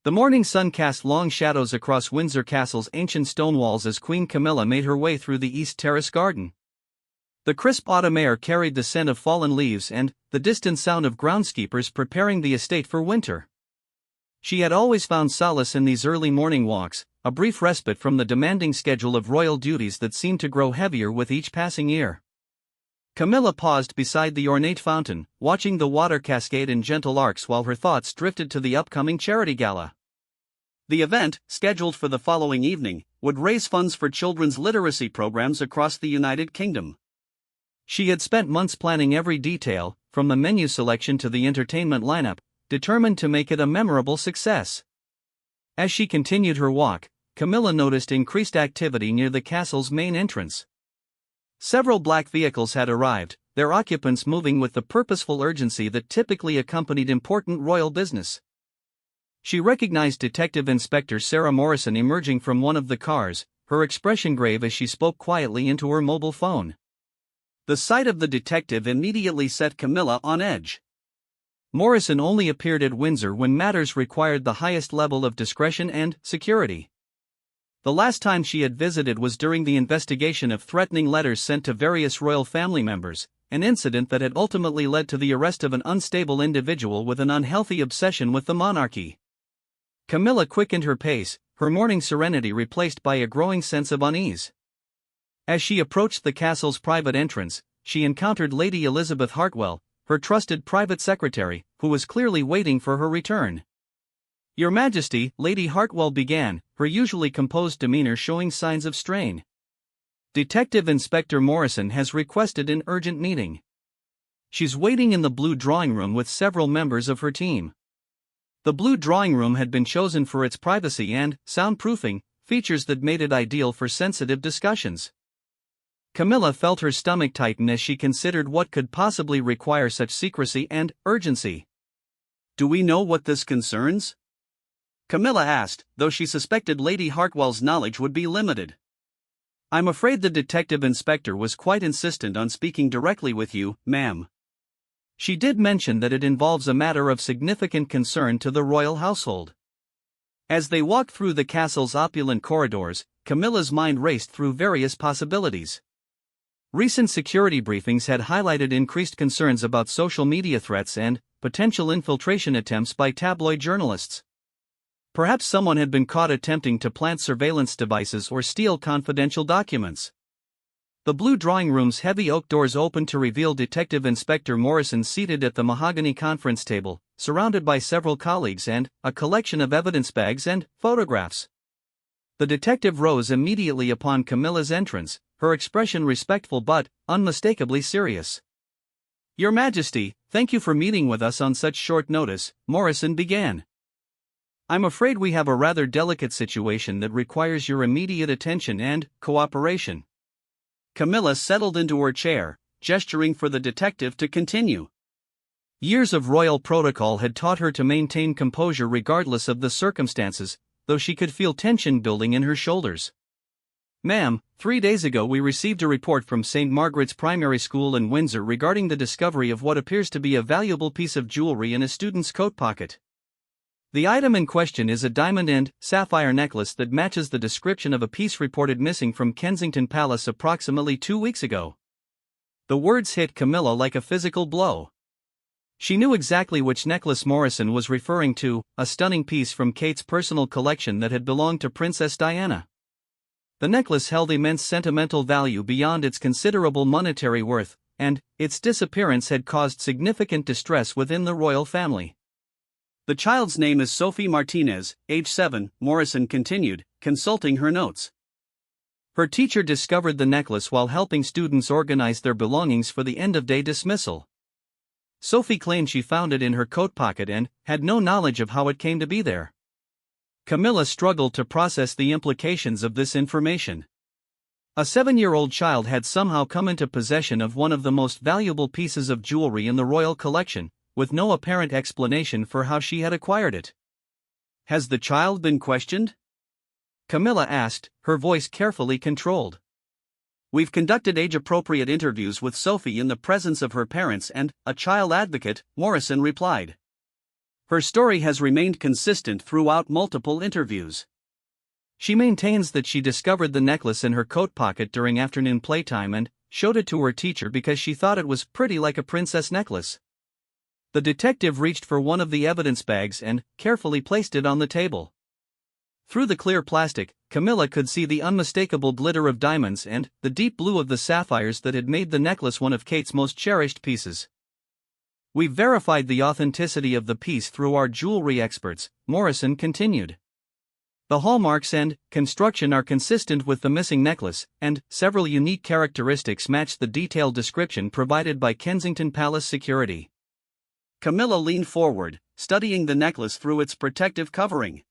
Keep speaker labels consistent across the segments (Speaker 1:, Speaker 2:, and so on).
Speaker 1: The morning sun cast long shadows across Windsor Castle's ancient stone walls as Queen Camilla made her way through the East Terrace garden. The crisp autumn air carried the scent of fallen leaves and the distant sound of groundskeepers preparing the estate for winter. She had always found solace in these early morning walks, a brief respite from the demanding schedule of royal duties that seemed to grow heavier with each passing year. Camilla paused beside the ornate fountain, watching the water cascade in gentle arcs while her thoughts drifted to the upcoming charity gala. The event, scheduled for the following evening, would raise funds for children's literacy programs across the United Kingdom. She had spent months planning every detail, from the menu selection to the entertainment lineup, determined to make it a memorable success. As she continued her walk, Camilla noticed increased activity near the castle's main entrance. Several black vehicles had arrived, their occupants moving with the purposeful urgency that typically accompanied important royal business. She recognized Detective Inspector Sarah Morrison emerging from one of the cars, her expression grave as she spoke quietly into her mobile phone. The sight of the detective immediately set Camilla on edge. Morrison only appeared at Windsor when matters required the highest level of discretion and security. The last time she had visited was during the investigation of threatening letters sent to various royal family members, an incident that had ultimately led to the arrest of an unstable individual with an unhealthy obsession with the monarchy. Camilla quickened her pace, her morning serenity replaced by a growing sense of unease. As she approached the castle's private entrance, she encountered Lady Elizabeth Hartwell, her trusted private secretary, who was clearly waiting for her return. "Your Majesty," Lady Hartwell began, her usually composed demeanor showing signs of strain. "Detective Inspector Morrison has requested an urgent meeting. She's waiting in the blue drawing room with several members of her team." The blue drawing room had been chosen for its privacy and soundproofing, features that made it ideal for sensitive discussions. Camilla felt her stomach tighten as she considered what could possibly require such secrecy and urgency. "Do we know what this concerns?" Camilla asked, though she suspected Lady Hartwell's knowledge would be limited. "I'm afraid the detective inspector was quite insistent on speaking directly with you, ma'am. She did mention that it involves a matter of significant concern to the royal household." As they walked through the castle's opulent corridors, Camilla's mind raced through various possibilities. Recent security briefings had highlighted increased concerns about social media threats and potential infiltration attempts by tabloid journalists. Perhaps someone had been caught attempting to plant surveillance devices or steal confidential documents. The blue drawing room's heavy oak doors opened to reveal Detective Inspector Morrison seated at the mahogany conference table, surrounded by several colleagues and a collection of evidence bags and photographs. The detective rose immediately upon Camilla's entrance, her expression respectful but unmistakably serious. "Your Majesty, thank you for meeting with us on such short notice," Morrison began. "I'm afraid we have a rather delicate situation that requires your immediate attention and cooperation." Camilla settled into her chair, gesturing for the detective to continue. Years of royal protocol had taught her to maintain composure regardless of the circumstances, though she could feel tension building in her shoulders. "Ma'am, 3 days ago we received a report from St. Margaret's Primary School in Windsor regarding the discovery of what appears to be a valuable piece of jewelry in a student's coat pocket. The item in question is a diamond and sapphire necklace that matches the description of a piece reported missing from Kensington Palace approximately 2 weeks ago." The words hit Camilla like a physical blow. She knew exactly which necklace Morrison was referring to, a stunning piece from Kate's personal collection that had belonged to Princess Diana. The necklace held immense sentimental value beyond its considerable monetary worth, and its disappearance had caused significant distress within the royal family. "The child's name is Sophie Martinez, age 7, Morrison continued, consulting her notes. "Her teacher discovered the necklace while helping students organize their belongings for the end-of-day dismissal. Sophie claimed she found it in her coat pocket and had no knowledge of how it came to be there." Camilla struggled to process the implications of this information. A 7-year-old child had somehow come into possession of one of the most valuable pieces of jewelry in the royal collection, with no apparent explanation for how she had acquired it. "Has the child been questioned?" Camilla asked, her voice carefully controlled. "We've conducted age-appropriate interviews with Sophie in the presence of her parents and a child advocate," Morrison replied.
Speaker 2: Her story has remained consistent throughout multiple interviews.
Speaker 1: She maintains that she discovered the necklace in her coat pocket during afternoon playtime and showed it to her teacher because she thought it was pretty like a princess necklace. The detective reached for one of the evidence bags and carefully placed it on the table. Through the clear plastic, Camilla could see the unmistakable glitter of diamonds and the deep blue of the sapphires that had made the necklace one of Kate's most cherished pieces. "We've verified the authenticity of the piece through our jewelry experts," Morrison continued. "The hallmarks and construction are consistent with the missing necklace, and several unique characteristics match the detailed description provided by Kensington Palace security."
Speaker 2: Camilla leaned forward, studying the necklace through its protective covering.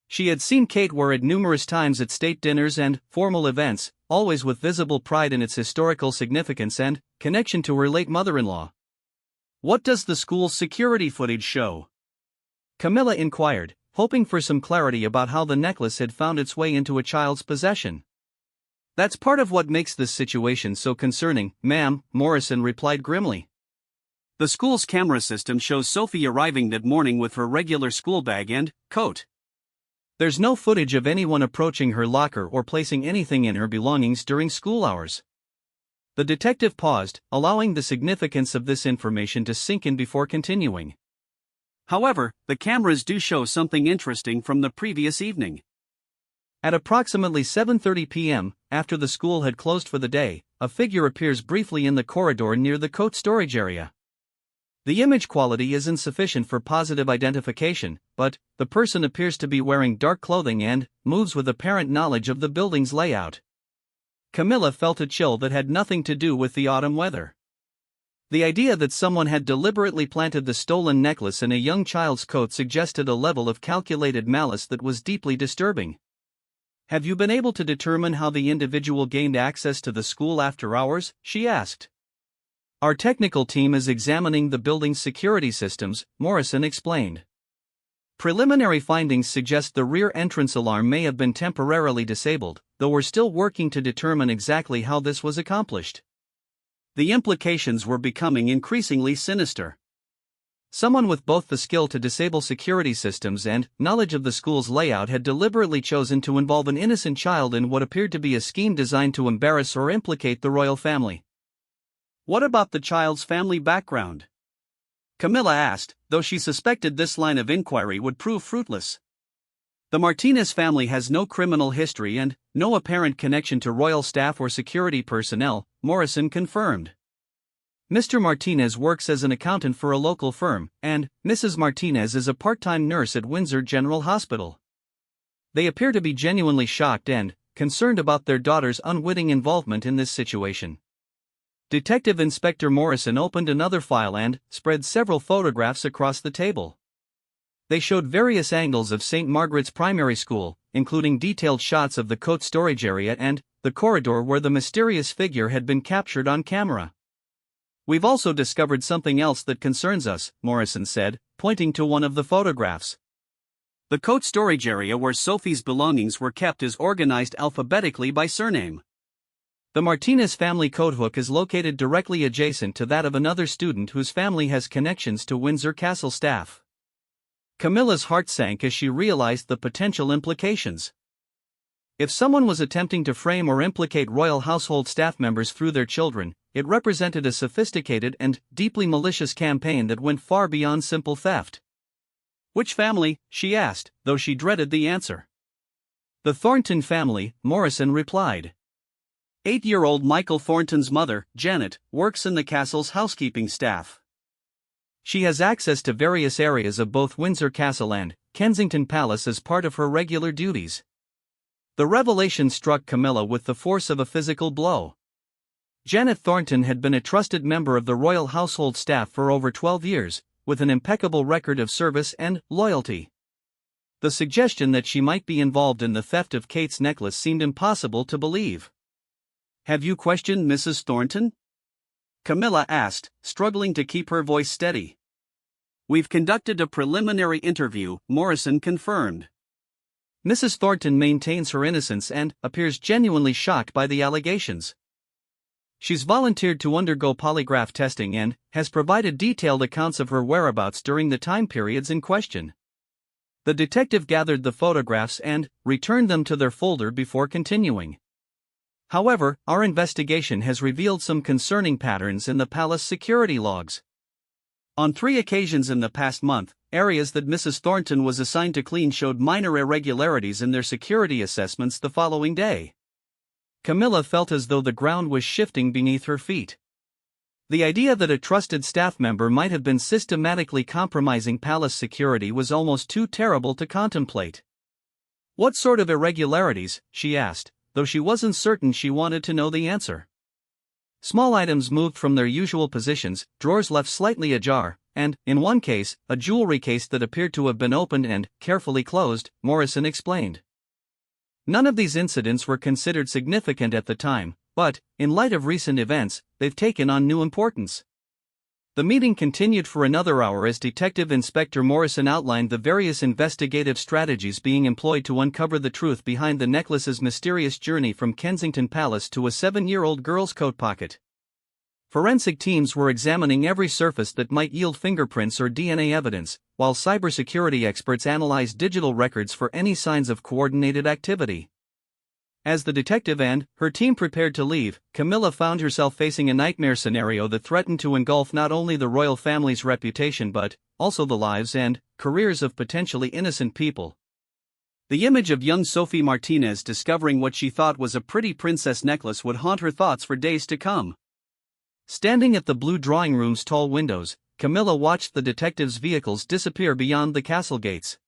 Speaker 1: She had seen Kate wear it numerous times at state dinners and formal events, always with visible pride in its historical significance and connection to her late mother-in-law.
Speaker 2: "What does the school's security footage show?"
Speaker 1: Camilla inquired, hoping for some clarity about how the necklace had found its way into a child's possession. "That's part of what makes this situation so concerning, ma'am," Morrison replied grimly.
Speaker 2: "The school's camera system shows Sophie arriving that morning with her regular school bag and coat.
Speaker 1: There's no footage of anyone approaching her locker or placing anything in her belongings during school hours." The detective paused, allowing the significance of this information to sink in before continuing.
Speaker 2: "However, the cameras do show something interesting from the previous evening.
Speaker 1: At approximately 7:30 p.m., after the school had closed for the day, a figure appears briefly in the corridor near the coat storage area. The image quality is insufficient for positive identification, but the person appears to be wearing dark clothing and moves with apparent knowledge of the building's layout." Camilla felt a chill that had nothing to do with the autumn weather. The idea that someone had deliberately planted the stolen necklace in a young child's coat suggested a level of calculated malice that was deeply disturbing. "Have you been able to determine how the individual gained access to the school after hours?" she asked. "Our technical team is examining the building's security systems," Morrison explained. "Preliminary findings suggest the rear entrance alarm may have been temporarily disabled, though we're still working to determine exactly how this was accomplished."
Speaker 2: The implications were becoming increasingly sinister.
Speaker 1: Someone with both the skill to disable security systems and knowledge of the school's layout had deliberately chosen to involve an innocent child in what appeared to be a scheme designed to embarrass or implicate the royal family.
Speaker 2: "What about the child's family background?" Camilla asked, though she suspected this line of inquiry would prove fruitless. "The Martinez family has no criminal history and no apparent connection to royal staff or security personnel," Morrison confirmed. "Mr. Martinez works as an accountant for a local firm, and Mrs. Martinez is a part-time nurse at Windsor General Hospital. They appear to be genuinely shocked and concerned about their daughter's unwitting involvement in this situation." Detective Inspector Morrison opened another file and spread several photographs across the table. They showed various angles of St. Margaret's Primary School, including detailed shots of the coat storage area and the corridor where the mysterious figure had been captured on camera. "We've also discovered something else that concerns us," Morrison said, pointing to one of the photographs. The coat storage area where Sophie's belongings were kept is organized alphabetically by surname.
Speaker 1: The Martinez family coat hook is located directly adjacent to that of another student whose family has connections to Windsor Castle staff. Camilla's heart sank as she realized the potential implications. If someone was attempting to frame or implicate royal household staff members through their children, it represented a sophisticated and deeply malicious campaign that went far beyond simple theft.
Speaker 2: "Which family?" she asked, though she dreaded the answer.
Speaker 1: "The Thornton family," Morrison replied.
Speaker 2: 8-year-old Michael Thornton's mother, Janet, works in the castle's housekeeping staff.
Speaker 1: She has access to various areas of both Windsor Castle and Kensington Palace as part of her regular duties. The revelation struck Camilla with the force of a physical blow. Janet Thornton had been a trusted member of the royal household staff for over 12 years, with an impeccable record of service and loyalty. The suggestion that she might be involved in the theft of Kate's necklace seemed impossible to believe.
Speaker 2: "Have you questioned Mrs. Thornton?" Camilla asked, struggling to keep her voice steady. "We've conducted a preliminary interview," Morrison confirmed.
Speaker 1: "Mrs. Thornton maintains her innocence and appears genuinely shocked by the allegations." She's volunteered to undergo polygraph testing and has provided detailed accounts of her whereabouts during the time periods in question. The detective gathered the photographs and returned them to their folder before continuing. However, our investigation has revealed some concerning patterns in the palace security logs. On 3 occasions in the past month, areas that Mrs. Thornton was assigned to clean showed minor irregularities in their security assessments the following day. Camilla felt as though the ground was shifting beneath her feet. The idea that a trusted staff member might have been systematically compromising palace security was almost too terrible to contemplate. What sort of irregularities, she asked, though she wasn't certain she wanted to know the answer. Small items moved from their usual positions, drawers left slightly ajar, and, in one case, a jewelry case that appeared to have been opened and carefully closed, Morrison explained. None of these incidents were considered significant at the time, but, in light of recent events, they've taken on new importance. The meeting continued for another hour as Detective Inspector Morrison outlined the various investigative strategies being employed to uncover the truth behind the necklace's mysterious journey from Kensington Palace to a 7-year-old girl's coat pocket. Forensic teams were examining every surface that might yield fingerprints or DNA evidence, while cybersecurity experts analyzed digital records for any signs of coordinated activity. As the detective and her team prepared to leave, Camilla found herself facing a nightmare scenario that threatened to engulf not only the royal family's reputation but also the lives and careers of potentially innocent people. The image of young Sophie Martinez discovering what she thought was a pretty princess necklace would haunt her thoughts for days to come. Standing at the blue drawing room's tall windows, Camilla watched the detective's vehicles disappear beyond the castle gates.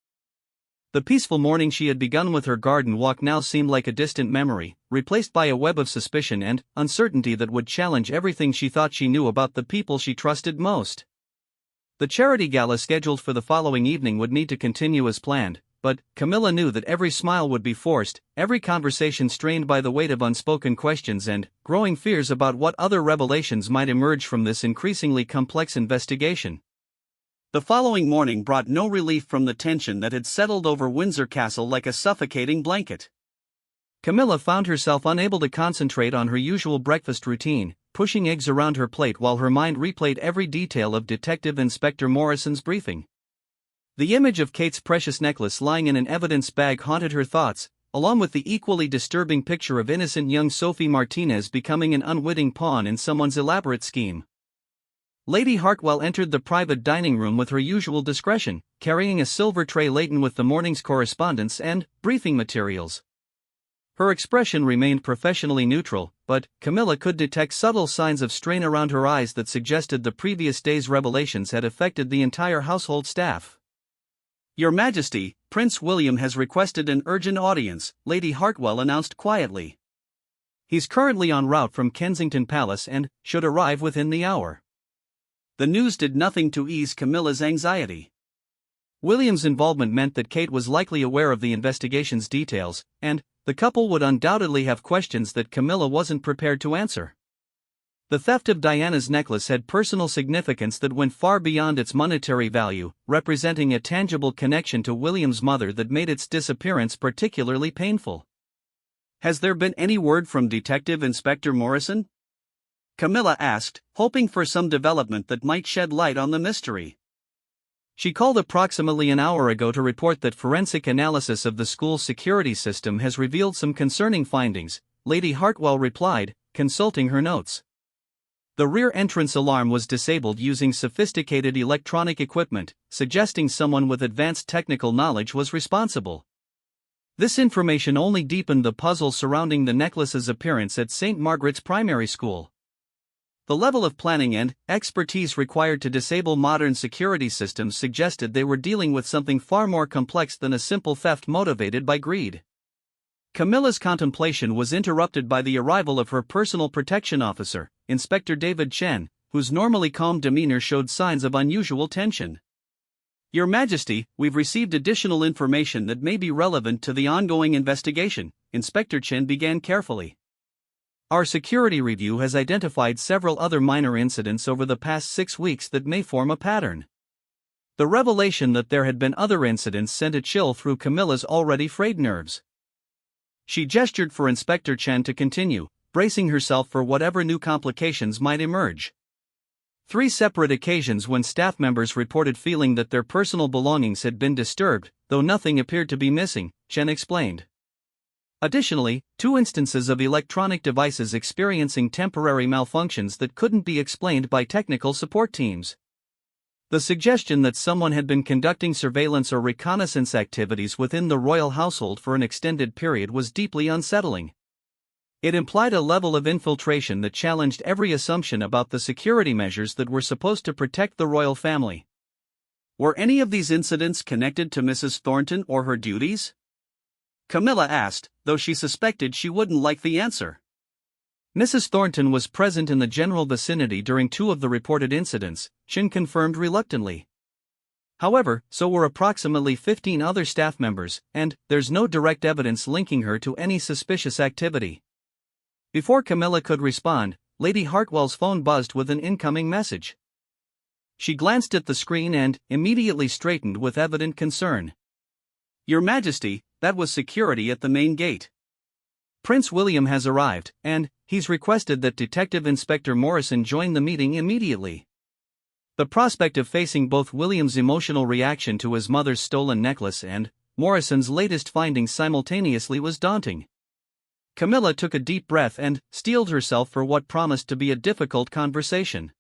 Speaker 1: The peaceful morning she had begun with her garden walk now seemed like a distant memory, replaced by a web of suspicion and uncertainty that would challenge everything she thought she knew about the people she trusted most. The charity gala scheduled for the following evening would need to continue as planned, but Camilla knew that every smile would be forced, every conversation strained by the weight of unspoken questions and growing fears about what other revelations might emerge from this increasingly complex investigation. The following morning brought no relief from the tension that had settled over Windsor Castle like a suffocating blanket. Camilla found herself unable to concentrate on her usual breakfast routine, pushing eggs around her plate while her mind replayed every detail of Detective Inspector Morrison's briefing. The image of Kate's precious necklace lying in an evidence bag haunted her thoughts, along with the equally disturbing picture of innocent young Sophie Martinez becoming an unwitting pawn in someone's elaborate scheme. Lady Hartwell entered the private dining room with her usual discretion, carrying a silver tray laden with the morning's correspondence and briefing materials. Her expression remained professionally neutral, but Camilla could detect subtle signs of strain around her eyes that suggested the previous day's revelations had affected the entire household staff. "Your Majesty, Prince William has requested an urgent audience," Lady Hartwell announced quietly. "He's currently en route from Kensington Palace and should arrive within the hour." The news did nothing to ease Camilla's anxiety. William's involvement meant that Kate was likely aware of the investigation's details, and the couple would undoubtedly have questions that Camilla wasn't prepared to answer. The theft of Diana's necklace had personal significance that went far beyond its monetary value, representing a tangible connection to William's mother that made its disappearance particularly painful. "Has there been any word from Detective Inspector Morrison?" Camilla asked, hoping for some development that might shed light on the mystery. She called approximately an hour ago to report that forensic analysis of the school's security system has revealed some concerning findings, Lady Hartwell replied, consulting her notes. The rear entrance alarm was disabled using sophisticated electronic equipment, suggesting someone with advanced technical knowledge was responsible. This information only deepened the puzzle surrounding the necklace's appearance at St. Margaret's Primary School. The level of planning and expertise required to disable modern security systems suggested they were dealing with something far more complex than a simple theft motivated by greed. Camilla's contemplation was interrupted by the arrival of her personal protection officer, Inspector David Chen, whose normally calm demeanor showed signs of unusual tension. "Your Majesty, we've received additional information that may be relevant to the ongoing investigation," Inspector Chen began carefully. "Our security review has identified several other minor incidents over the past 6 weeks that may form a pattern." The revelation that there had been other incidents sent a chill through Camilla's already frayed nerves. She gestured for Inspector Chen to continue,
Speaker 2: bracing herself for whatever new complications might emerge. 3 separate occasions when staff members reported feeling that their personal belongings had been disturbed, though nothing appeared to be missing, Chen explained. Additionally, 2 instances of electronic devices experiencing temporary malfunctions that couldn't be explained by technical support teams. The suggestion that someone had been conducting surveillance or reconnaissance activities within the royal household for an extended period was deeply unsettling. It implied a level of infiltration that challenged every assumption about the security measures that were supposed to protect the royal family. Were any of these incidents connected to Mrs. Thornton or her duties? Camilla asked, though she suspected she wouldn't like the answer.
Speaker 1: Mrs. Thornton was present in the general vicinity during 2 of the reported incidents, Chen confirmed reluctantly. However, so were approximately 15 other staff members, and there's no direct evidence linking her to any suspicious activity. Before Camilla could respond, Lady Hartwell's phone buzzed with an incoming message. She glanced at the screen and immediately straightened with evident concern.
Speaker 2: Your Majesty, that was security at the main gate.
Speaker 1: Prince William has arrived, and he's requested that Detective Inspector Morrison join the meeting immediately. The prospect of facing both William's emotional reaction to his mother's stolen necklace and Morrison's latest findings simultaneously was daunting. Camilla took a deep breath and steeled herself for what promised to be a difficult conversation.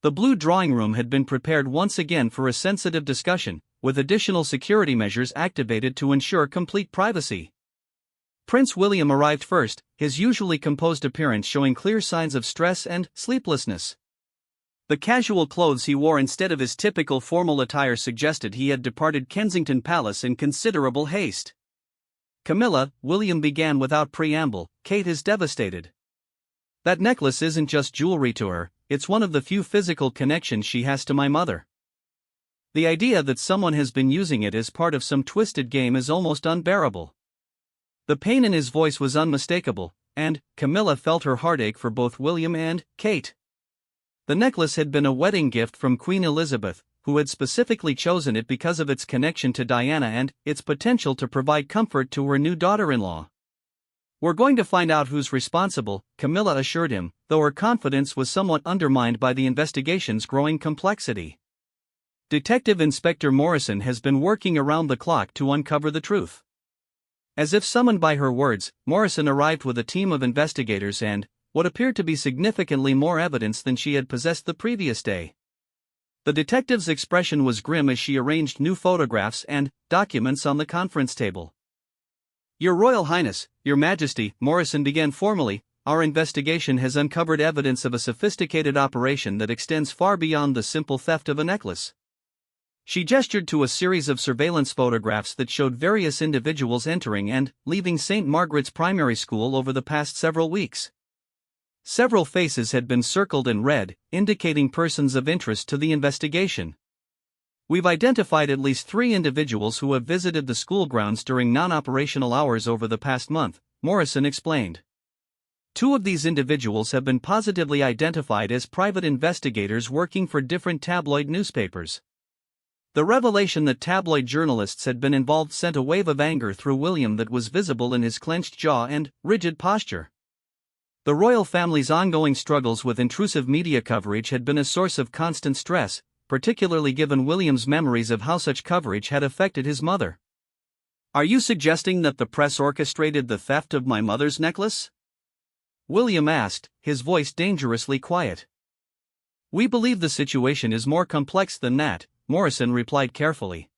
Speaker 1: The blue drawing room had been prepared once again for a sensitive discussion, with additional security measures activated to ensure complete privacy. Prince William arrived first, his usually composed appearance showing clear signs of stress and sleeplessness. The casual clothes he wore instead of his typical formal attire suggested he had departed Kensington Palace in considerable haste. Camilla, William began without preamble, Kate is devastated. That necklace isn't just jewelry to her, it's one of the few physical connections she has to my mother. The idea that someone has been using it as part of some twisted game is almost unbearable. The pain in his voice was unmistakable, and Camilla felt her heartache for both William and Kate. The necklace had been a wedding gift from Queen Elizabeth, who had specifically chosen it because of its connection to Diana and its potential to provide comfort to her new daughter-in-law. We're going to find out who's responsible, Camilla assured him, though her confidence was somewhat undermined by the investigation's growing complexity. Detective Inspector Morrison has been working around the clock to uncover the truth. As if summoned by her words, Morrison arrived with a team of investigators and what appeared to be significantly more evidence than she had possessed the previous day. The detective's expression was grim as she arranged new photographs and documents on the conference table. Your Royal Highness, Your Majesty, Morrison began formally, our investigation has uncovered evidence of a sophisticated operation that extends far beyond the simple theft of a necklace. She gestured to a series of surveillance photographs that showed various individuals entering and leaving St. Margaret's Primary School over the past several weeks. Several faces had been circled in red, indicating persons of interest to the investigation. We've identified at least 3 individuals who have visited the school grounds during non-operational hours over the past month, Morrison explained. 2 of these individuals have been positively identified as private investigators working for different tabloid newspapers. The revelation that tabloid journalists had been involved sent a wave of anger through William that was visible in his clenched jaw and rigid posture. The royal family's ongoing struggles with intrusive media coverage had been a source of constant stress, particularly given William's memories of how such coverage had affected his mother. Are you suggesting that the press orchestrated the theft of my mother's necklace? William asked, his voice dangerously quiet. We believe the situation is more complex than that, Morrison replied carefully.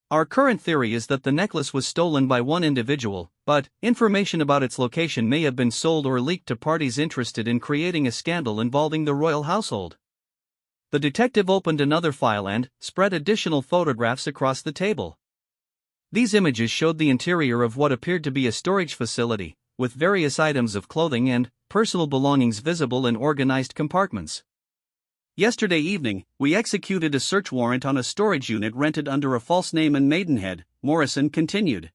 Speaker 1: Our current theory is that the necklace was stolen by one individual, but information about its location may have been sold or leaked to parties interested in creating a scandal involving the royal household. The detective opened another file and spread additional photographs across the table. These images showed the interior of what appeared to be a storage facility, with various items of clothing and personal belongings visible in organized compartments. Yesterday evening, we executed a search warrant on a storage unit rented under a false name in Maidenhead, Morrison continued.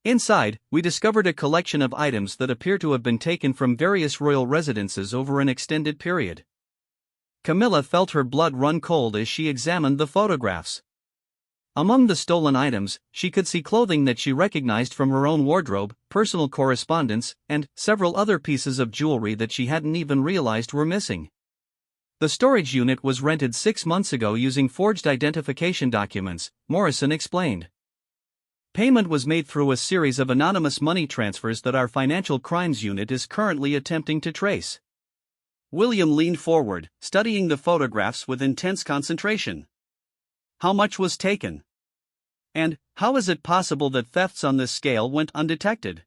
Speaker 1: Inside, we discovered a collection of items that appear to have been taken from various royal residences over an extended period. Camilla felt her blood run cold as she examined the photographs. Among the stolen items, she could see clothing that she recognized from her own wardrobe, personal correspondence, and several other pieces of jewelry that she hadn't even realized were missing. The storage unit was rented 6 months ago using forged identification documents, Morrison explained. Payment was made through a series of anonymous money transfers that our financial crimes unit is currently attempting to trace.
Speaker 2: William leaned forward, studying the photographs with intense concentration. How much was taken? And how is it possible that thefts on this scale went undetected?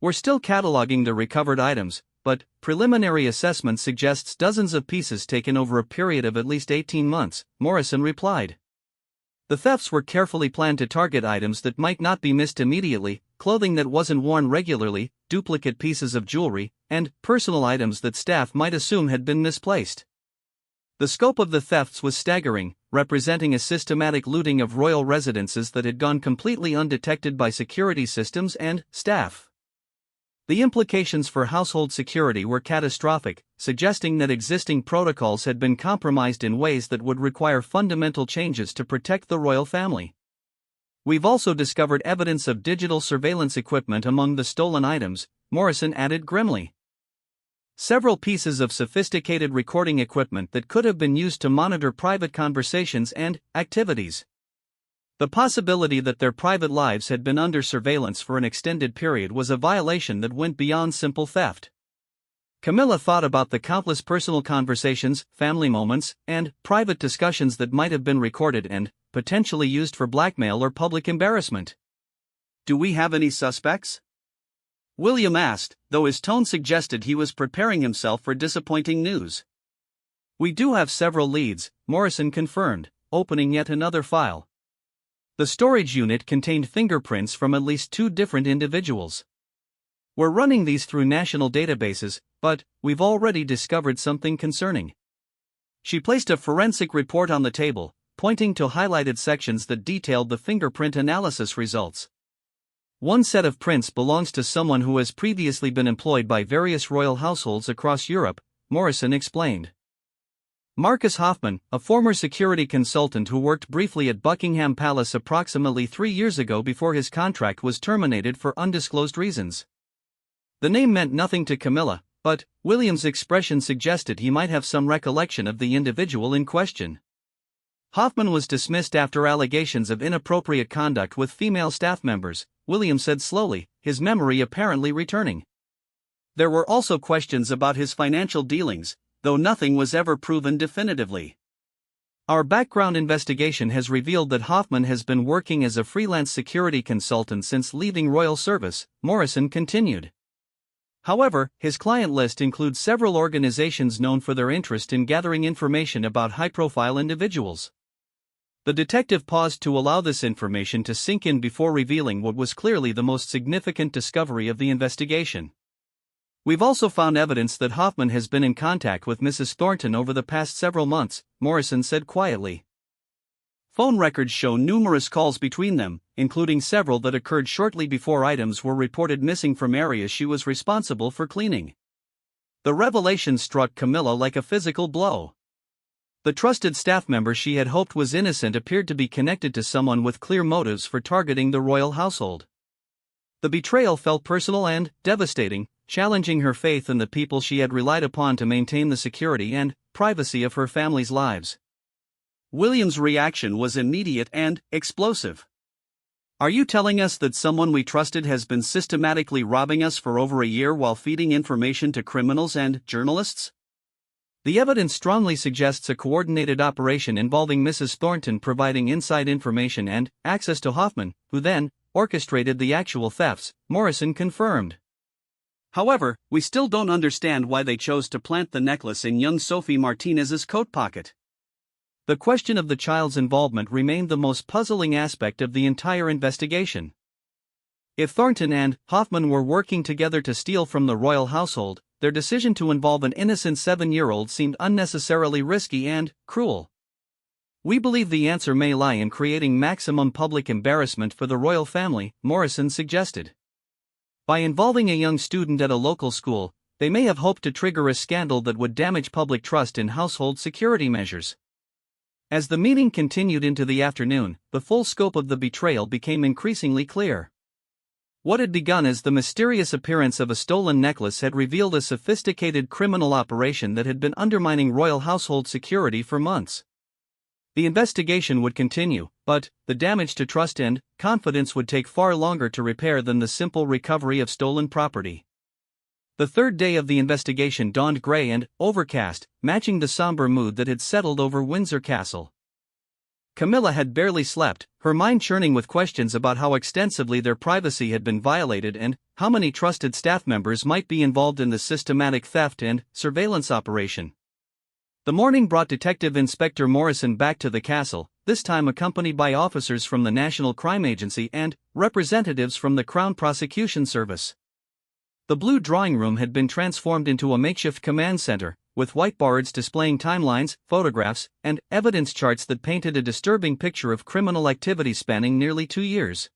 Speaker 1: We're still cataloging the recovered items, but preliminary assessment suggests dozens of pieces taken over a period of at least 18 months, Morrison replied. The thefts were carefully planned to target items that might not be missed immediately, clothing that wasn't worn regularly, duplicate pieces of jewelry, and personal items that staff might assume had been misplaced. The scope of the thefts was staggering, representing a systematic looting of royal residences that had gone completely undetected by security systems and staff. The implications for household security were catastrophic, suggesting that existing protocols had been compromised in ways that would require fundamental changes to protect the royal family. We've also discovered evidence of digital surveillance equipment among the stolen items, Morrison added grimly. Several pieces of sophisticated recording equipment that could have been used to monitor private conversations and activities. The possibility that their private lives had been under surveillance for an extended period was a violation that went beyond simple theft. Camilla thought about the countless personal conversations, family moments, and private discussions that might have been recorded and potentially used for blackmail or public embarrassment.
Speaker 2: Do we have any suspects? William asked, though his tone suggested he was preparing himself for disappointing news.
Speaker 1: We do have several leads, Morrison confirmed, opening yet another file. The storage unit contained fingerprints from at least 2 different individuals. We're running these through national databases, but we've already discovered something concerning. She placed a forensic report on the table, pointing to highlighted sections that detailed the fingerprint analysis results. One set of prints belongs to someone who has previously been employed by various royal households across Europe, Morrison explained. Marcus Hoffman, a former security consultant who worked briefly at Buckingham Palace approximately 3 years ago before his contract was terminated for undisclosed reasons. The name meant nothing to Camilla, but William's expression suggested he might have some recollection of the individual in question. Hoffman was dismissed after allegations of inappropriate conduct with female staff members, William said slowly, his memory apparently returning.
Speaker 2: There were also questions about his financial dealings, though nothing was ever proven definitively.
Speaker 1: Our background investigation has revealed that Hoffman has been working as a freelance security consultant since leaving royal service, Morrison continued. However, his client list includes several organizations known for their interest in gathering information about high-profile individuals. The detective paused to allow this information to sink in before revealing what was clearly the most significant discovery of the investigation. We've also found evidence that Hoffman has been in contact with Mrs. Thornton over the past several months, Morrison said quietly.
Speaker 2: Phone records show numerous calls between them, including several that occurred shortly before items were reported missing from areas she was responsible for cleaning. The revelation struck Camilla like a physical blow. The trusted staff member she had hoped was innocent appeared to be connected to someone with clear motives for targeting the royal household. The betrayal felt personal and devastating, challenging her faith in the people she had relied upon to maintain the security and privacy of her family's lives. William's reaction was immediate and explosive. Are you telling us that someone we trusted has been systematically robbing us for over a year while feeding information to criminals and journalists?
Speaker 1: The evidence strongly suggests a coordinated operation involving Mrs. Thornton providing inside information and access to Hoffman, who then orchestrated the actual thefts, Morrison confirmed.
Speaker 2: However, we still don't understand why they chose to plant the necklace in young Sophie Martinez's coat pocket.
Speaker 1: The question of the child's involvement remained the most puzzling aspect of the entire investigation. If Thornton and Hoffman were working together to steal from the royal household, their decision to involve an innocent 7-year-old seemed unnecessarily risky and cruel. We believe the answer may lie in creating maximum public embarrassment for the royal family, Morrison suggested. By involving a young student at a local school, they may have hoped to trigger a scandal that would damage public trust in household security measures. As the meeting continued into the afternoon, the full scope of the betrayal became increasingly clear. What had begun as the mysterious appearance of a stolen necklace had revealed a sophisticated criminal operation that had been undermining royal household security for months. The investigation would continue, but the damage to trust and confidence would take far longer to repair than the simple recovery of stolen property. The third day of the investigation dawned gray and overcast, matching the somber mood that had settled over Windsor Castle. Camilla had barely slept, her mind churning with questions about how extensively their privacy had been violated and how many trusted staff members might be involved in the systematic theft and surveillance operation. The morning brought Detective Inspector Morrison back to the castle, this time accompanied by officers from the National Crime Agency and representatives from the Crown Prosecution Service. The blue drawing room had been transformed into a makeshift command center, with whiteboards displaying timelines, photographs, and evidence charts that painted a disturbing picture of criminal activity spanning nearly 2 years.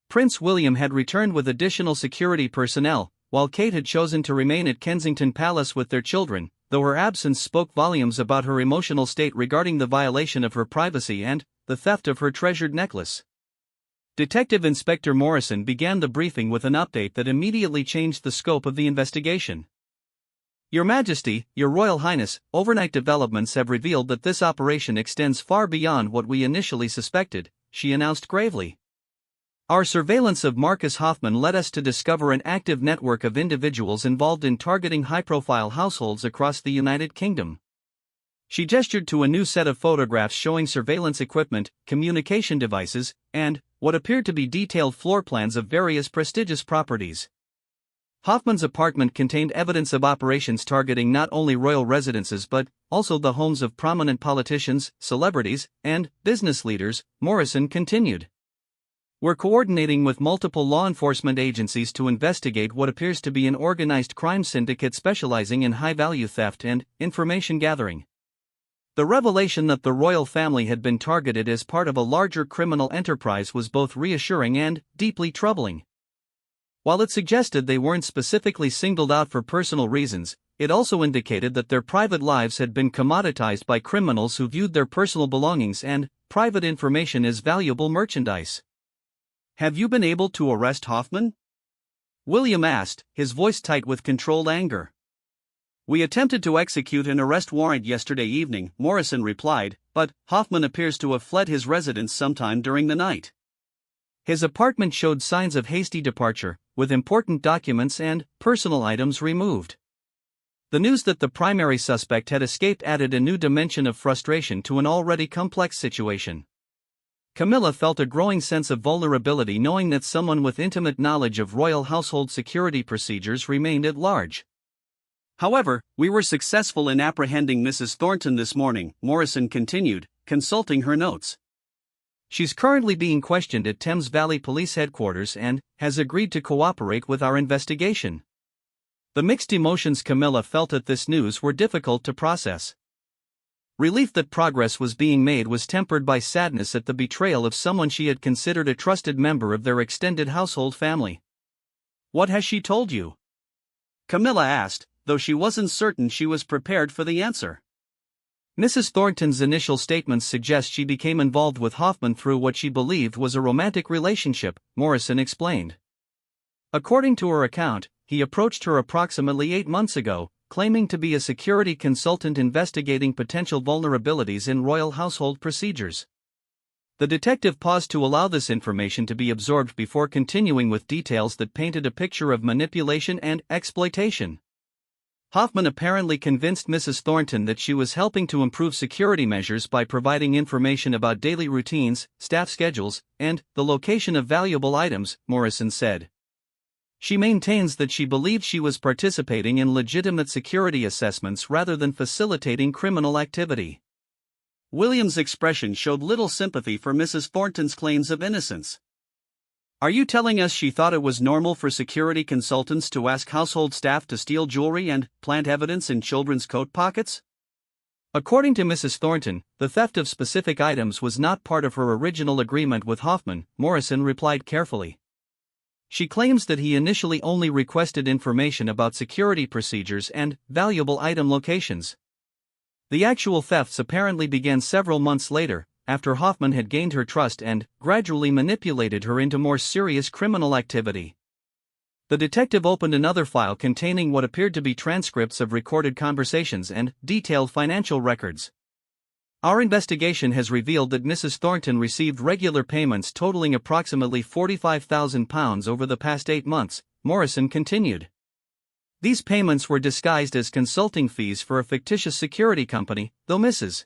Speaker 1: Prince William had returned with additional security personnel, while Kate had chosen to remain at Kensington Palace with their children, though her absence spoke volumes about her emotional state regarding the violation of her privacy and the theft of her treasured necklace. Detective Inspector Morrison began the briefing with an update that immediately changed the scope of the investigation. Your Majesty, Your Royal Highness, overnight developments have revealed that this operation extends far beyond what we initially suspected, she announced gravely. Our surveillance of Marcus Hoffman led us to discover an active network of individuals involved in targeting high-profile households across the United Kingdom. She gestured to a new set of photographs showing surveillance equipment, communication devices, and what appeared to be detailed floor plans of various prestigious properties. Hoffman's apartment contained evidence of operations targeting not only royal residences but also the homes of prominent politicians, celebrities, and business leaders, Morrison continued. We're coordinating with multiple law enforcement agencies to investigate what appears to be an organized crime syndicate specializing in high-value theft and information gathering. The revelation that the royal family had been targeted as part of a larger criminal enterprise was both reassuring and deeply troubling. While it suggested they weren't specifically singled out for personal reasons, it also indicated that their private lives had been commoditized by criminals who viewed their personal belongings and private information as valuable merchandise. Have you been able to arrest Hoffman? William asked, his voice tight with controlled anger. We attempted to execute an arrest warrant yesterday evening, Morrison replied, but Hoffman appears to have fled his residence sometime during the night. His apartment showed signs of hasty departure, with important documents and personal items removed. The news that the primary suspect had escaped added a new dimension of frustration to an already complex situation. Camilla felt a growing sense of vulnerability knowing that someone with intimate knowledge of royal household security procedures remained at large. However, we were successful in apprehending Mrs. Thornton this morning, Morrison continued, consulting her notes. She's currently being questioned at Thames Valley Police Headquarters and has agreed to cooperate with our investigation. The mixed emotions Camilla felt at this news were difficult to process. Relief that progress was being made was tempered by sadness at the betrayal of someone she had considered a trusted member of their extended household family. What has she told you? Camilla asked, though she wasn't certain she was prepared for the answer. Mrs. Thornton's initial statements suggest she became involved with Hoffman through what she believed was a romantic relationship, Morrison explained. According to her account, he approached her approximately 8 months ago, claiming to be a security consultant investigating potential vulnerabilities in royal household procedures. The detective paused to allow this information to be absorbed before continuing with details that painted a picture of manipulation and exploitation. Hoffman apparently convinced Mrs. Thornton that she was helping to improve security measures by providing information about daily routines, staff schedules, and the location of valuable items, Morrison said. She maintains that she believed she was participating in legitimate security assessments rather than facilitating criminal activity. William's expression showed little sympathy for Mrs. Thornton's claims of innocence. Are you telling us she thought it was normal for security consultants to ask household staff to steal jewelry and plant evidence in children's coat pockets? According to Mrs. Thornton, the theft of specific items was not part of her original agreement with Hoffman, Morrison replied carefully. She claims that he initially only requested information about security procedures and valuable item locations. The actual thefts apparently began several months later, after Hoffman had gained her trust and gradually manipulated her into more serious criminal activity. The detective opened another file containing what appeared to be transcripts of recorded conversations and detailed financial records. Our investigation has revealed that Mrs. Thornton received regular payments totaling approximately £45,000 over the past 8 months, Morrison continued. These payments were disguised as consulting fees for a fictitious security company, though Mrs.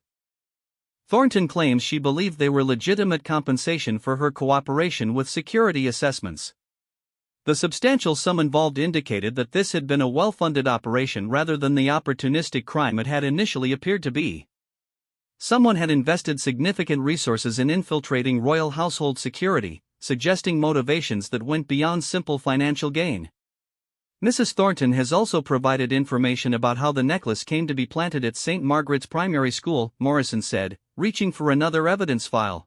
Speaker 1: Thornton claims she believed they were legitimate compensation for her cooperation with security assessments. The substantial sum involved indicated that this had been a well-funded operation rather than the opportunistic crime it had initially appeared to be. Someone had invested significant resources in infiltrating royal household security, suggesting motivations that went beyond simple financial gain. Mrs. Thornton has also provided information about how the necklace came to be planted at St. Margaret's Primary School, Morrison said, reaching for another evidence file.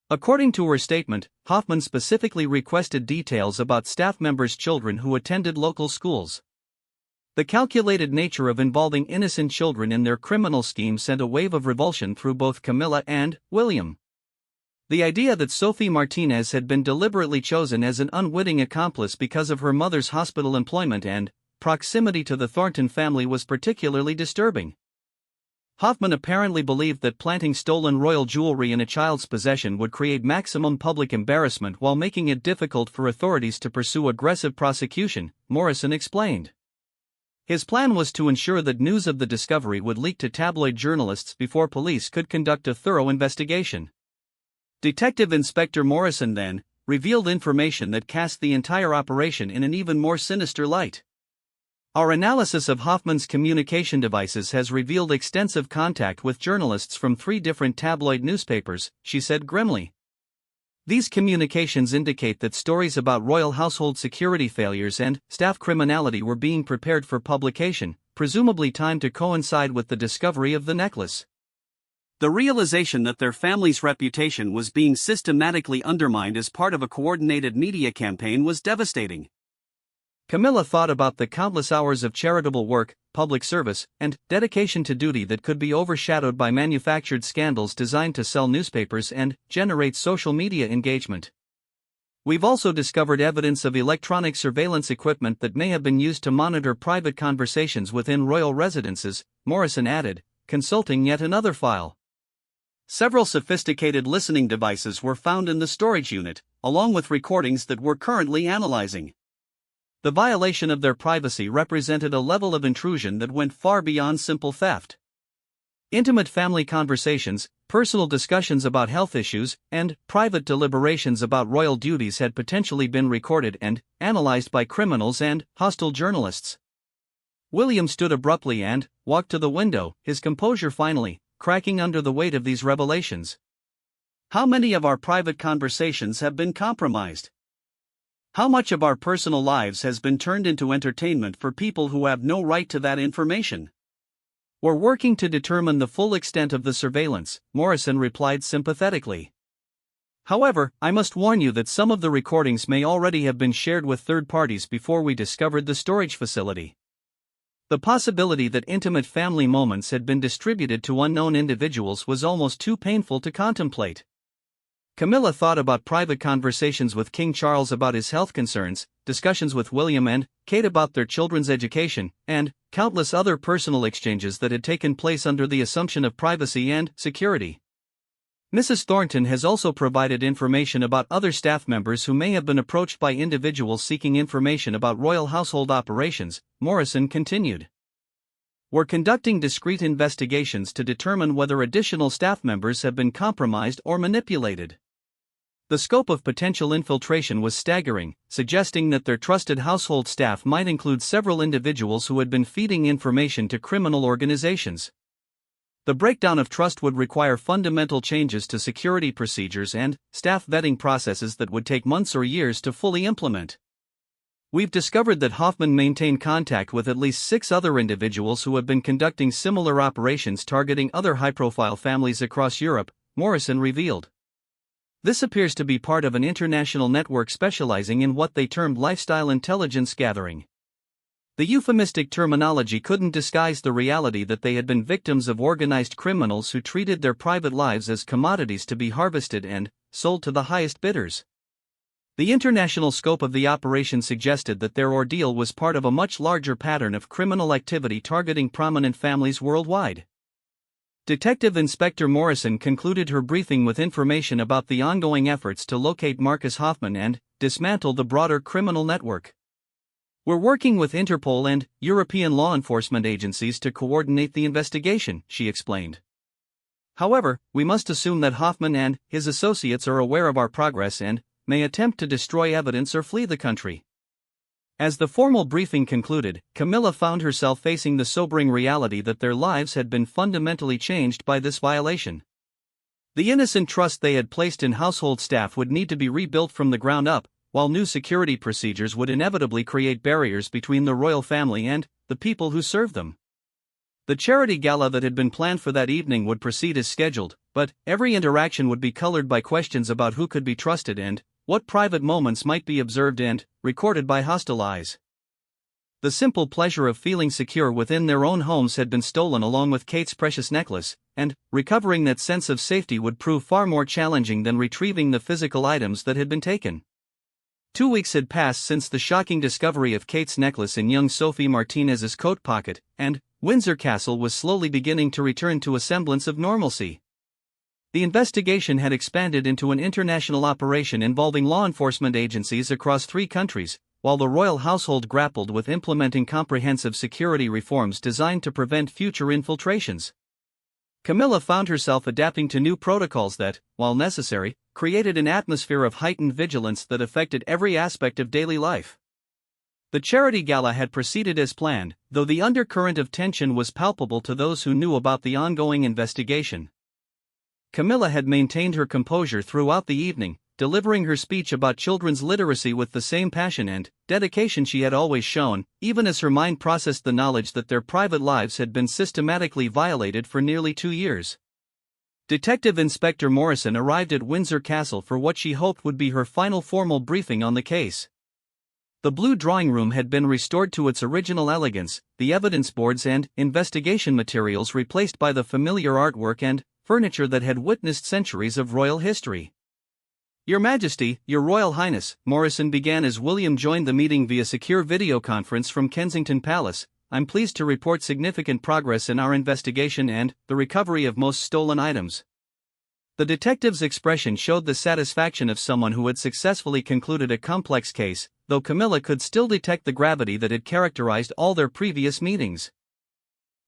Speaker 1: According to her statement, Hoffman specifically requested details about staff members' children who attended local schools. The calculated nature of involving innocent children in their criminal scheme sent a wave of revulsion through both Camilla and William. The idea that Sophie Martinez had been deliberately chosen as an unwitting accomplice because of her mother's hospital employment and proximity to the Thornton family was particularly disturbing. Hoffman apparently believed that planting stolen royal jewelry in a child's possession would create maximum public embarrassment while making it difficult for authorities to pursue aggressive prosecution, Morrison explained. His plan was to ensure that news of the discovery would leak to tabloid journalists before police could conduct a thorough investigation. Detective Inspector Morrison then revealed information that cast the entire operation in an even more sinister light. Our analysis of Hoffman's communication devices has revealed extensive contact with journalists from 3 different tabloid newspapers, she said grimly. These communications indicate that stories about royal household security failures and staff criminality were being prepared for publication, presumably timed to coincide with the discovery of the necklace. The realization that their family's reputation was being systematically undermined as part of a coordinated media campaign was devastating. Camilla thought about the countless hours of charitable work, public service, and dedication to duty that could be overshadowed by manufactured scandals designed to sell newspapers and generate social media engagement. We've also discovered evidence of electronic surveillance equipment that may have been used to monitor private conversations within royal residences, Morrison added, consulting yet another file. Several sophisticated listening devices were found in the storage unit, along with recordings that we're currently analyzing. The violation of their privacy represented a level of intrusion that went far beyond simple theft. Intimate family conversations, personal discussions about health issues, and private deliberations about royal duties had potentially been recorded and analyzed by criminals and hostile journalists. William stood abruptly and walked to the window, his composure finally cracking under the weight of these revelations. How many of our private conversations have been compromised? How much of our personal lives has been turned into entertainment for people who have no right to that information? We're working to determine the full extent of the surveillance, Morrison replied sympathetically. However, I must warn you that some of the recordings may already have been shared with third parties before we discovered the storage facility. The possibility that intimate family moments had been distributed to unknown individuals was almost too painful to contemplate. Camilla thought about private conversations with King Charles about his health concerns, discussions with William and Kate about their children's education, and countless other personal exchanges that had taken place under the assumption of privacy and security. Mrs. Thornton has also provided information about other staff members who may have been approached by individuals seeking information about royal household operations, Morrison continued. We're conducting discrete investigations to determine whether additional staff members have been compromised or manipulated. The scope of potential infiltration was staggering, suggesting that their trusted household staff might include several individuals who had been feeding information to criminal organizations. The breakdown of trust would require fundamental changes to security procedures and staff vetting processes that would take months or years to fully implement. We've discovered that Hoffman maintained contact with at least 6 other individuals who have been conducting similar operations targeting other high-profile families across Europe, Morrison revealed. This appears to be part of an international network specializing in what they termed lifestyle intelligence gathering. The euphemistic terminology couldn't disguise the reality that they had been victims of organized criminals who treated their private lives as commodities to be harvested and sold to the highest bidders. The international scope of the operation suggested that their ordeal was part of a much larger pattern of criminal activity targeting prominent families worldwide. Detective Inspector Morrison concluded her briefing with information about the ongoing efforts to locate Marcus Hoffman and dismantle the broader criminal network. "We're working with Interpol and European law enforcement agencies to coordinate the investigation," she explained. "However, we must assume that Hoffman and his associates are aware of our progress and may attempt to destroy evidence or flee the country." As the formal briefing concluded, Camilla found herself facing the sobering reality that their lives had been fundamentally changed by this violation. The innocent trust they had placed in household staff would need to be rebuilt from the ground up, while new security procedures would inevitably create barriers between the royal family and the people who serve them. The charity gala that had been planned for that evening would proceed as scheduled, but every interaction would be colored by questions about who could be trusted and what private moments might be observed and recorded by hostile eyes. The simple pleasure of feeling secure within their own homes had been stolen along with Kate's precious necklace, and recovering that sense of safety would prove far more challenging than retrieving the physical items that had been taken. 2 weeks had passed since the shocking discovery of Kate's necklace in young Sophie Martinez's coat pocket, and Windsor Castle was slowly beginning to return to a semblance of normalcy. The investigation had expanded into an international operation involving law enforcement agencies across 3 countries, while the royal household grappled with implementing comprehensive security reforms designed to prevent future infiltrations. Camilla found herself adapting to new protocols that, while necessary, created an atmosphere of heightened vigilance that affected every aspect of daily life. The charity gala had proceeded as planned, though the undercurrent of tension was palpable to those who knew about the ongoing investigation. Camilla had maintained her composure throughout the evening, delivering her speech about children's literacy with the same passion and dedication she had always shown, even as her mind processed the knowledge that their private lives had been systematically violated for nearly 2 years. Detective Inspector Morrison arrived at Windsor Castle for what she hoped would be her final formal briefing on the case. The blue drawing room had been restored to its original elegance, the evidence boards and investigation materials replaced by the familiar artwork and furniture that had witnessed centuries of royal history. "Your Majesty, Your Royal Highness," Morrison began as William joined the meeting via secure video conference from Kensington Palace, "I'm pleased to report significant progress in our investigation and the recovery of most stolen items." The detective's expression showed the satisfaction of someone who had successfully concluded a complex case, though Camilla could still detect the gravity that had characterized all their previous meetings.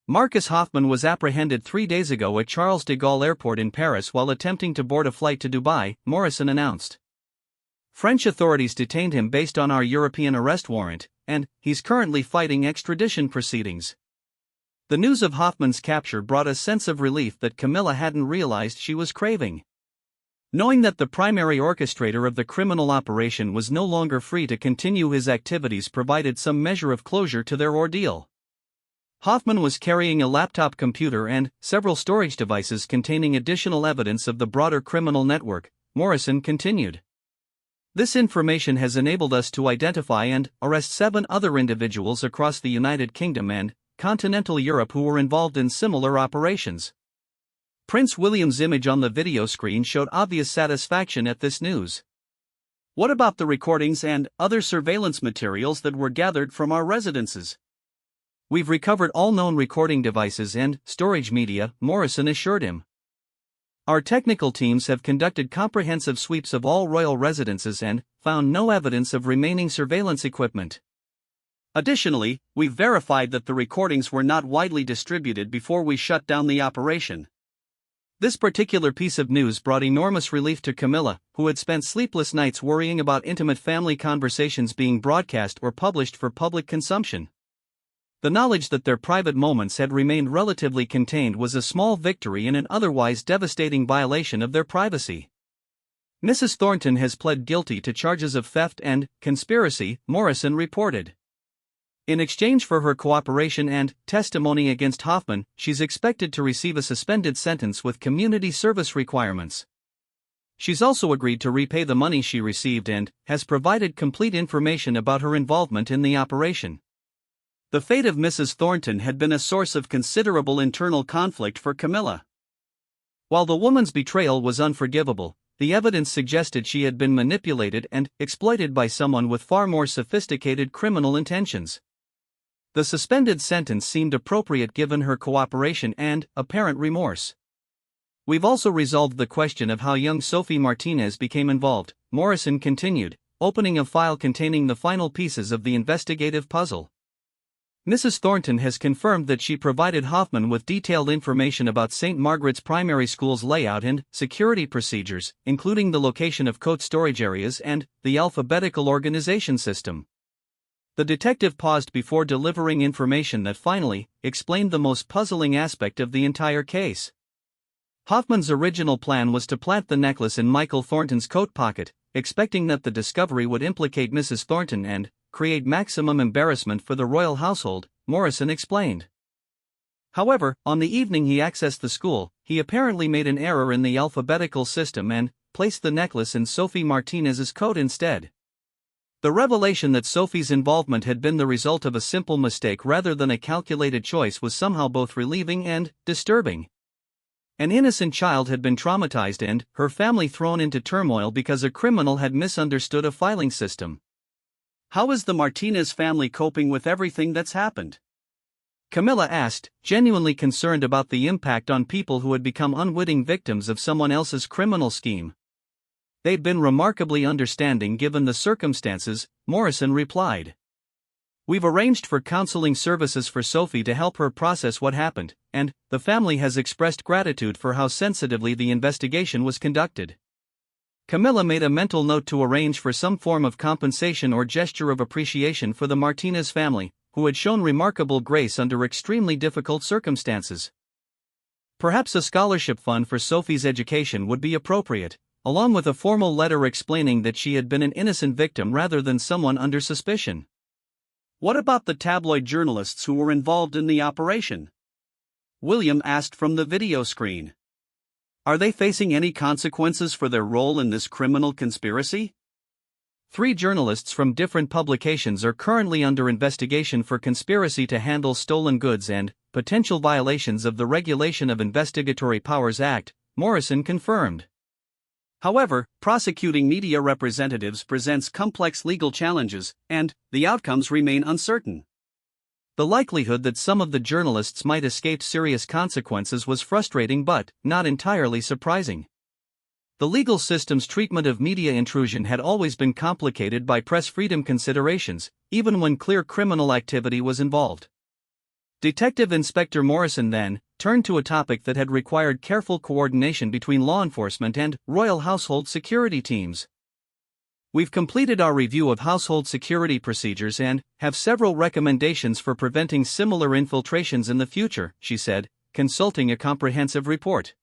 Speaker 1: Marcus Hoffman was apprehended 3 days ago at Charles de Gaulle Airport in Paris while attempting to board a flight to Dubai, Morrison announced. "French authorities detained him based on our European arrest warrant, and he's currently fighting extradition proceedings." The news of Hoffman's capture brought a sense of relief that Camilla hadn't realized she was craving. Knowing that the primary orchestrator of the criminal operation was no longer free to continue his activities provided some measure of closure to their ordeal. Hoffman was carrying a laptop computer and several storage devices containing additional evidence of the broader criminal network, Morrison continued. "This information has enabled us to identify and arrest 7 other individuals across the United Kingdom and continental Europe who were involved in similar operations." Prince William's image on the video screen showed obvious satisfaction at this news. "What about the recordings and other surveillance materials that were gathered from our residences?" "We've recovered all known recording devices and storage media," Morrison assured him. "Our technical teams have conducted comprehensive sweeps of all royal residences and found no evidence of remaining surveillance equipment. Additionally, we've verified that the recordings were not widely distributed before we shut down the operation." This particular piece of news brought enormous relief to Camilla, who had spent sleepless nights worrying about intimate family conversations being broadcast or published for public consumption. The knowledge that their private moments had remained relatively contained was a small victory in an otherwise devastating violation of their privacy. "Mrs. Thornton has pled guilty to charges of theft and conspiracy," Morrison reported. "In exchange for her cooperation and testimony against Hoffman, she's expected to receive a suspended sentence with community service requirements. She's also agreed to repay the money she received and has provided complete information about her involvement in the operation."
Speaker 2: The fate of Mrs. Thornton had been a source of considerable internal conflict for Camilla. While the woman's betrayal was unforgivable, the evidence suggested she had been manipulated and exploited by someone with far more sophisticated criminal intentions. The suspended sentence seemed appropriate given her cooperation and apparent remorse. We've also resolved the question of how young Sophie Martinez became involved, Morrison continued, opening a file containing the final pieces of the investigative puzzle. Mrs. Thornton has confirmed that she provided Hoffman with detailed information about St. Margaret's Primary School's layout and security procedures, including the location of coat storage areas and the alphabetical organization system. The detective paused before delivering information that finally explained the most puzzling aspect of the entire case. Hoffman's original plan was to plant the necklace in Michael Thornton's coat pocket, expecting that the discovery would implicate Mrs. Thornton and create maximum embarrassment for the royal household, Morrison explained. However, on the evening he accessed the school, he apparently made an error in the alphabetical system and placed the necklace in Sophie Martinez's coat instead. The revelation that Sophie's involvement had been the result of a simple mistake rather than a calculated choice was somehow both relieving and disturbing. An innocent child had been traumatized and her family thrown into turmoil because a criminal had misunderstood a filing system. How is the Martinez family coping with everything that's happened? Camilla asked, genuinely concerned about the impact on people who had become unwitting victims of someone else's criminal scheme. They've been remarkably understanding given the circumstances, Morrison replied. We've arranged for counseling services for Sophie to help her process what happened, and the family has expressed gratitude for how sensitively the investigation was conducted. Camilla made a mental note to arrange for some form of compensation or gesture of appreciation for the Martinez family, who had shown remarkable grace under extremely difficult circumstances. Perhaps a scholarship fund for Sophie's education would be appropriate, along with a formal letter explaining that she had been an innocent victim rather than someone under suspicion. What about the tabloid journalists who were involved in the operation? William asked from the video screen. Are they facing any consequences for their role in this criminal conspiracy? 3 journalists from different publications are currently under investigation for conspiracy to handle stolen goods and potential violations of the Regulation of Investigatory Powers Act, Morrison confirmed. However, prosecuting media representatives presents complex legal challenges, and the outcomes remain uncertain. The likelihood that some of the journalists might escape serious consequences was frustrating but not entirely surprising. The legal system's treatment of media intrusion had always been complicated by press freedom considerations, even when clear criminal activity was involved. Detective Inspector Morrison then turned to a topic that had required careful coordination between law enforcement and royal household security teams. We've completed our review of household security procedures and have several recommendations for preventing similar infiltrations in the future, she said, consulting a comprehensive report.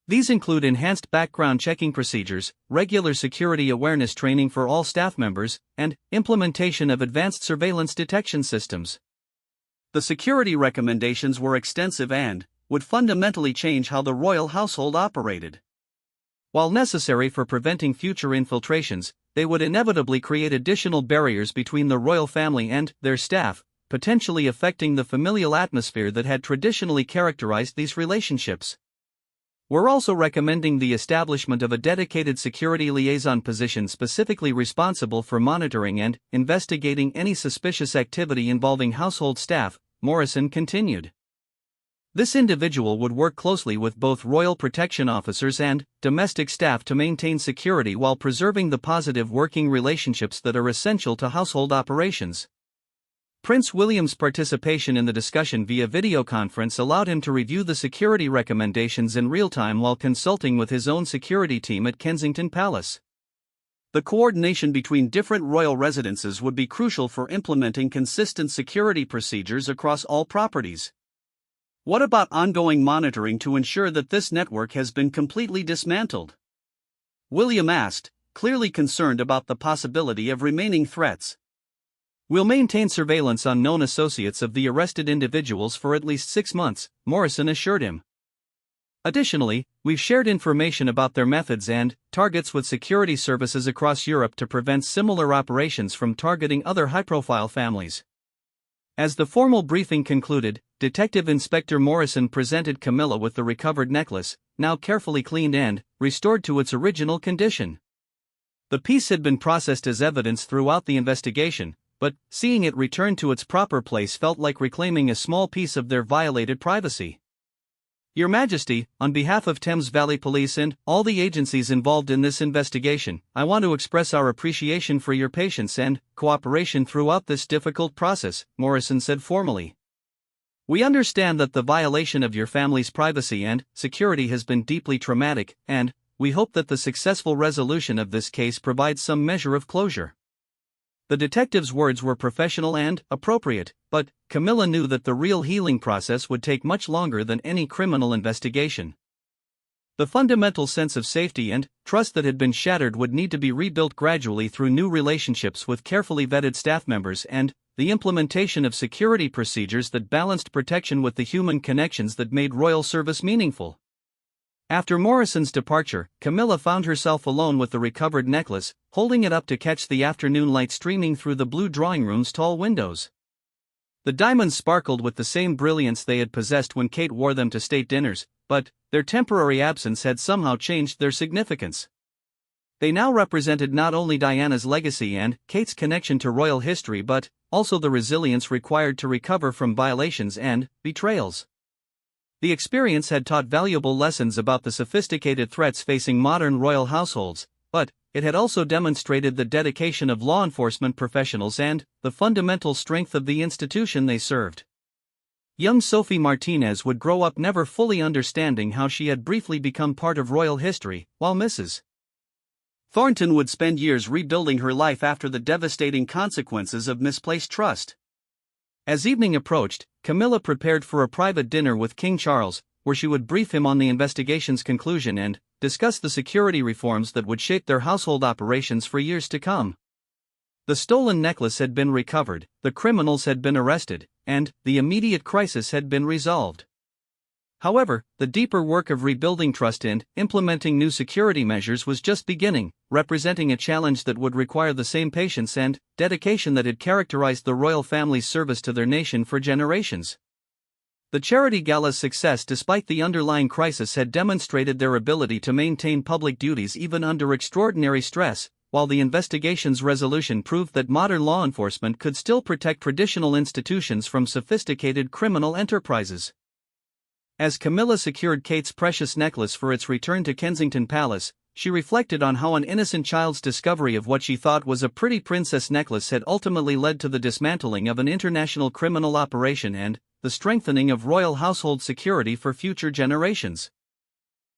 Speaker 2: These include enhanced background checking procedures, regular security awareness training for all staff members, and implementation of advanced surveillance detection systems. The security recommendations were extensive and would fundamentally change how the royal household operated. While necessary for preventing future infiltrations, they would inevitably create additional barriers between the royal family and their staff, potentially affecting the familial atmosphere that had traditionally characterized these relationships. We're also recommending the establishment of a dedicated security liaison position specifically responsible for monitoring and investigating any suspicious activity involving household staff, Morrison continued. This individual would work closely with both royal protection officers and domestic staff to maintain security while preserving the positive working relationships that are essential to household operations. Prince William's participation in the discussion via video conference allowed him to review the security recommendations in real time while consulting with his own security team at Kensington Palace. The coordination between different royal residences would be crucial for implementing consistent security procedures across all properties. What about ongoing monitoring to ensure that this network has been completely dismantled? William asked, clearly concerned about the possibility of remaining threats. We'll maintain surveillance on known associates of the arrested individuals for at least 6 months, Morrison assured him. Additionally, we've shared information about their methods and targets with security services across Europe to prevent similar operations from targeting other high-profile families.
Speaker 1: As the formal briefing concluded, Detective Inspector Morrison presented Camilla with the recovered necklace, now carefully cleaned and restored to its original condition. The piece had been processed as evidence throughout the investigation, but seeing it returned to its proper place felt like reclaiming a small piece of their violated privacy. Your Majesty, on behalf of Thames Valley Police and all the agencies involved in this investigation, I want to express our appreciation for your patience and cooperation throughout this difficult process, Morrison said formally. We understand that the violation of your family's privacy and security has been deeply traumatic, and we hope that the successful resolution of this case provides some measure of closure. The detective's words were professional and appropriate, but Camilla knew that the real healing process would take much longer than any criminal investigation. The fundamental sense of safety and trust that had been shattered would need to be rebuilt gradually through new relationships with carefully vetted staff members and the implementation of security procedures that balanced protection with the human connections that made royal service meaningful. After Morrison's departure, Camilla found herself alone with the recovered necklace, holding it up to catch the afternoon light streaming through the blue drawing room's tall windows. The diamonds sparkled with the same brilliance they had possessed when Kate wore them to state dinners, but their temporary absence had somehow changed their significance. They now represented not only Diana's legacy and Kate's connection to royal history but also the resilience required to recover from violations and betrayals. The experience had taught valuable lessons about the sophisticated threats facing modern royal households, but it had also demonstrated the dedication of law enforcement professionals and the fundamental strength of the institution they served. Young Sophie Martinez would grow up never fully understanding how she had briefly become part of royal history, while Mrs. Thornton would spend years rebuilding her life after the devastating consequences of misplaced trust. As evening approached, Camilla prepared for a private dinner with King Charles, where she would brief him on the investigation's conclusion and discuss the security reforms that would shape their household operations for years to come. The stolen necklace had been recovered, the criminals had been arrested, and the immediate crisis had been resolved. However, the deeper work of rebuilding trust and implementing new security measures was just beginning, representing a challenge that would require the same patience and dedication that had characterized the royal family's service to their nation for generations. The charity gala's success despite the underlying crisis had demonstrated their ability to maintain public duties even under extraordinary stress, while the investigation's resolution proved that modern law enforcement could still protect traditional institutions from sophisticated criminal enterprises. As Camilla secured Kate's precious necklace for its return to Kensington Palace, she reflected on how an innocent child's discovery of what she thought was a pretty princess necklace had ultimately led to the dismantling of an international criminal operation and the strengthening of royal household security for future generations.